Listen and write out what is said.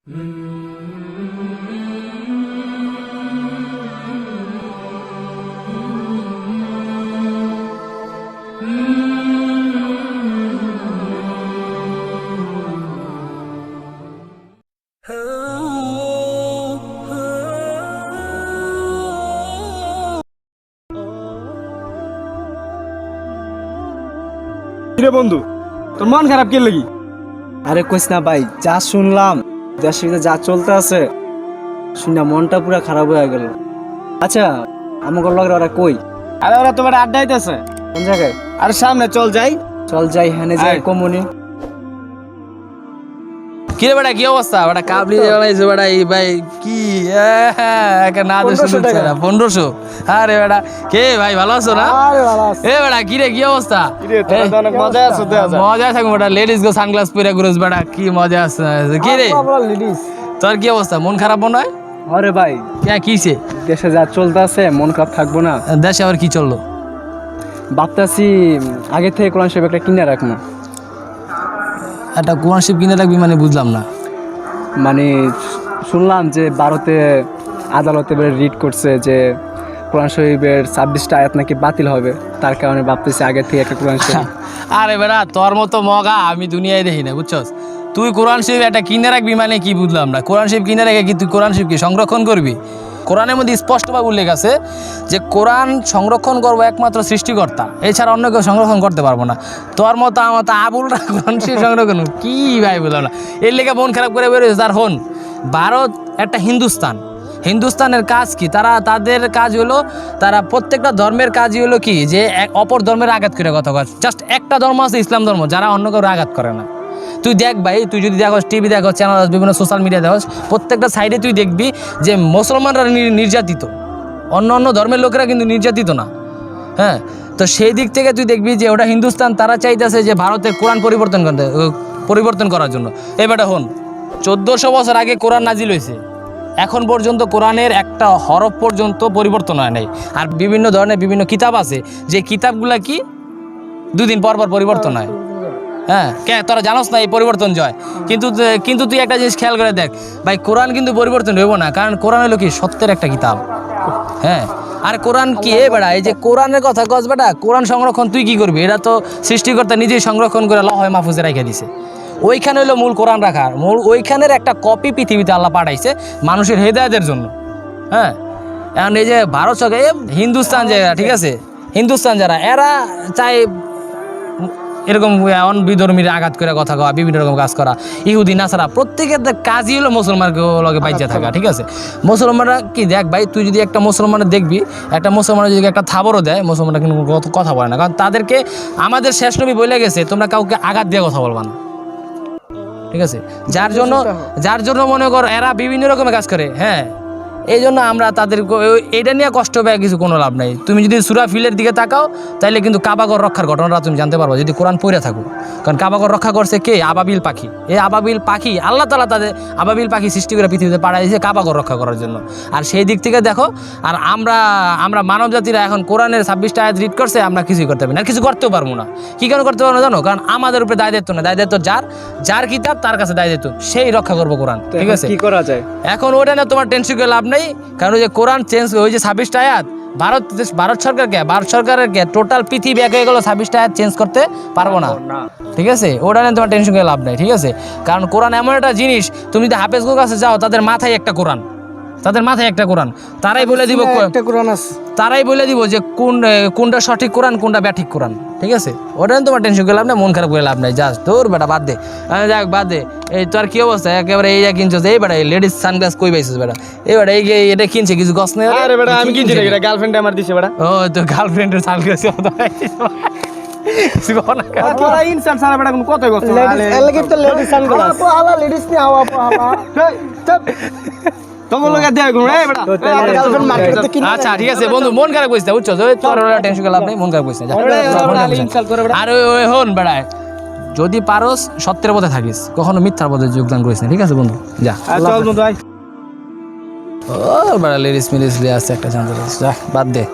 কিরে বন্ধু, তোর মন খারাপ কে লাগি? আরে কইস না ভাই, যা শুনলাম দেশের ভিতরে যা চলতে আছে শুনে মনটা পুরো খারাপ হয়ে গেল। আচ্ছা আমাকে লগরে ওরা কই? আরে ওরা তোমার আড্ডাইতেছে। কোন জায়গায়? আর সামনে চল যাই। চল যাই, হ্যানে যাই আয়। কমুনি। কি রে বেটা, কি অবস্থা বেটা? কাবলি বানাইছে বেটা, এই ভাই কি না 1500? আরে বেটা কে ভাই, ভালো আছো না? আরে ভালো আছি। এ বেটা কি রে, কি অবস্থা? কিরে তোরা তো অনেক মজা আছে তো আজ। মজা থাকবো বেটা, লেডিস গো সানগ্লাস পরে ঘুরোস বেটা, কি মজা আছে। কি রে লেডিস। তোর কি অবস্থা? মন খারাপ মনে হয়? আরে ভাই কে কিছে? দেশে যা চলতে আছে মন খারাপ থাকবো না। দেশে আবার কি চললো? ভাবতাছি আগে থেকে কোরআন শরীফ একটা কিনে রাখবো। একটা কোরআন শরীফ কিনে রাখবি মানে বুঝলাম না। মানে শুনলাম যে ভারতে আদালতে রিট করছে যে কোরআন শরীফের 26টা আয়াত নাকি বাতিল হবে, তার কারণে ভাবতেছি আগে থেকে একটা কোরআন শরীফ। আরে বেটা তোর মতো মগা আমি দুনিয়ায় দেখি না, বুঝছস? তুই কোরআন শরীফ একটা কিনে রাখবি মানে কি বুঝলাম না। কোরআন শরীফ কিনে রেখে কি তুই কোরআন শরীফ কি সংরক্ষণ করবি? কোরআনের মধ্যে স্পষ্টভাবে উল্লেখ আছে যে কোরআন সংরক্ষণ করবো একমাত্র সৃষ্টিকর্তা, এছাড়া অন্য কেউ সংরক্ষণ করতে পারবো না। তোর মতো আমার তো আবুলরা কোরআন শরীফ সংরক্ষণ কি ভাই বুঝলাম না। এর লেগে মন খারাপ করে বেরোয়েছে। তার হন, ভারত একটা হিন্দুস্তানের কাজ কি? তাদের কাজ হলো, তারা প্রত্যেকটা ধর্মের কাজই হলো কি, যে অপর ধর্মের আঘাত করে কথা কয়। জাস্ট একটা ধর্ম আছে ইসলাম ধর্ম, যারা অন্য কেউ আঘাত করে না। তুই দেখ ভাই, তুই যদি দেখো টিভি দেখো, চ্যানেল, বিভিন্ন সোশ্যাল মিডিয়া দেখো, প্রত্যেকটা সাইডে তুই দেখবি যে মুসলমানরা নির্যাতিত, অন্য ধর্মের লোকেরা কিন্তু নির্যাতিত না। হ্যাঁ, তো সেই দিক থেকে তুই দেখবি যে ওটা হিন্দুস্তান, তারা চাইতেছে যে ভারতের কোরআন পরিবর্তন করার জন্য। এবারে হন, 1400 বছর আগে কোরআন নাজিল হয়েছে, এখন পর্যন্ত কোরআনের একটা হরফ পর্যন্ত পরিবর্তন হয় নাই। আর বিভিন্ন ধরনের বিভিন্ন কিতাব আছে, যে কিতাবগুলা কি দুদিন পর পর পরিবর্তন হয়। হ্যাঁ, কে তোরা জানোস না এই পরিবর্তন জয়? কিন্তু তুই একটা জিনিস খেয়াল করে দেখ ভাই, কোরআন কিন্তু পরিবর্তন হইব না, কারণ কোরআন হলো কি সত্যের একটা কিতাব। হ্যাঁ, আর কোরআন কি এ বেড়া, এই যে কোরআনের কথা কস বেটা, কোরআন সংরক্ষণ তুই কি করবি? এটা তো সৃষ্টিকর্তা নিজেই সংরক্ষণ করে লৌহে মাহফুজে রেখে দিছে। ওইখানে হলো মূল কোরআন রাখার মূল, ওইখানের একটা কপি পৃথিবীতে আল্লাহ পাঠাইছে মানুষের হেদায়েতের জন্য। হ্যাঁ, এখন এই যে ভারত সরকার, হিন্দুস্তান যারা, ঠিক আছে, হিন্দুস্তান যারা, এরা চাই এরকম বিধর্মীর আঘাত করে কথা কওয়া, বিভিন্ন রকম কাজ করা। ইহুদি নাসারা প্রত্যেকের কাজই হলো মুসলমানকে লগে বাইচা থাকা, ঠিক আছে? মুসলমানরা কি দেখ ভাই, তুই যদি একটা মুসলমানের দেখবি, একটা মুসলমানের যদি একটা থাবরও দেয়, মুসলমানরা কিন্তু কথা বলে না, কারণ তাদেরকে আমাদের শেষ নবী বলে গেছে তোমরা কাউকে আঘাত দিয়ে কথা বলবা না, ঠিক আছে? যার জন্য মনে কর এরা বিভিন্ন রকমের কাজ করে। হ্যাঁ, এই জন্য আমরা তাদের এটা নিয়ে কষ্ট পেয়ে কিছু কোনো লাভ নাই। তুমি যদি সূরা ফিলের দিকে তাকাও, তাহলে কিন্তু কাবাগর রক্ষার ঘটনাটা তুমি জানতে পারবো যদি কোরআন পড়ে থাকো। কারণ কাবাগর রক্ষা করছে কে? আবাবিল পাখি। এই আবাবিল পাখি, আল্লাহ তাআলা তাদের আবাবিল পাখি সৃষ্টি করে পৃথিবীতে পাঠাইছে কাবাগর রক্ষা করার জন্য। আর সেই দিক থেকে দেখো, আর আমরা মানব জাতিরা এখন কোরআনের 26টা আয়াত রিড করছে, আমরা কিছুই করতে পারি না, কিছু করতেও পারবো না। কি কেন করতে পারবো না জানো? কারণ আমাদের উপরে দায় দায়িত্ব না, দায় দায়িত্ব যার কিতাব তার কাছে দায় দায়িত্ব, সেই রক্ষা করবো কোরআন, ঠিক আছে? কি করা যায় এখন ওটা না তোমার টেনশন করে লাভ নেই, কারণ ওই যে কোরআন চেঞ্জ, ওই যে 26টা আয়াত ভারত সরকারের টোটাল পৃথিবী এক হয়ে গেল, 26টা আয়াত চেঞ্জ করতে পারবো না, ঠিক আছে? ওটা নিয়ে তোমার টেনশন করে লাভ নেই, ঠিক আছে? কারণ কোরআন এমন একটা জিনিস, তুমি যদি হাফেজগুলোর কাছে যাও, তাদের মাথায় একটা কোরআন, তারাই বলে দিব, তারাই বলে দিব যে কোনটা সঠিক কোরআন, কোনটা ব্যাঠিক কোরআন, ঠিক আছে? ওটা নিয়ে তোমার টেনশন করে লাভ নেই, মন খারাপ করে লাভ নেই, জাস্ট তোর বেটা বাদ দে। যাক বাদ দে। এই তোর কি অবস্থা? একেবারে এই কিনছো, এই বেটা লেডিস সানগ্লাস কই পাইছিস বেটা? এই বেটা এটা কিনছে কিছু গছ নেই? আরে বেটা আমি কিনছি না, এটা গার্লফ্রেন্ড আমার দিছে বেটা। ও তো গার্লফ্রেন্ডের সানগ্লাস তোরা ইনসান সারা বেটা কোন কথাই বলছ না। লেডিস তো লেডিস সানগ্লাস তো হালা লেডিস নি আওয়া হালা চুপ তোমার লগে দেয় কোন রে বেটা? গার্লফ্রেন্ড মার্কেটে কিনে। আচ্ছা ঠিক আছে বন্ধু, মন খারাপ করিস না, বুঝছো? তোর টেনশন করে লাভ নেই, মন খারাপ করিস না। আর ওই হন বেড়ায়, যদি পারস সত্যের পথে থাকিস, কখনো মিথ্যার পথে যোগদান করিস না, ঠিক আছে বন্ধু? যা চল বন্ধু আয়। ও বেড়া লেডিস মিলিস আছে একটা চান্স, যা বাদ দে।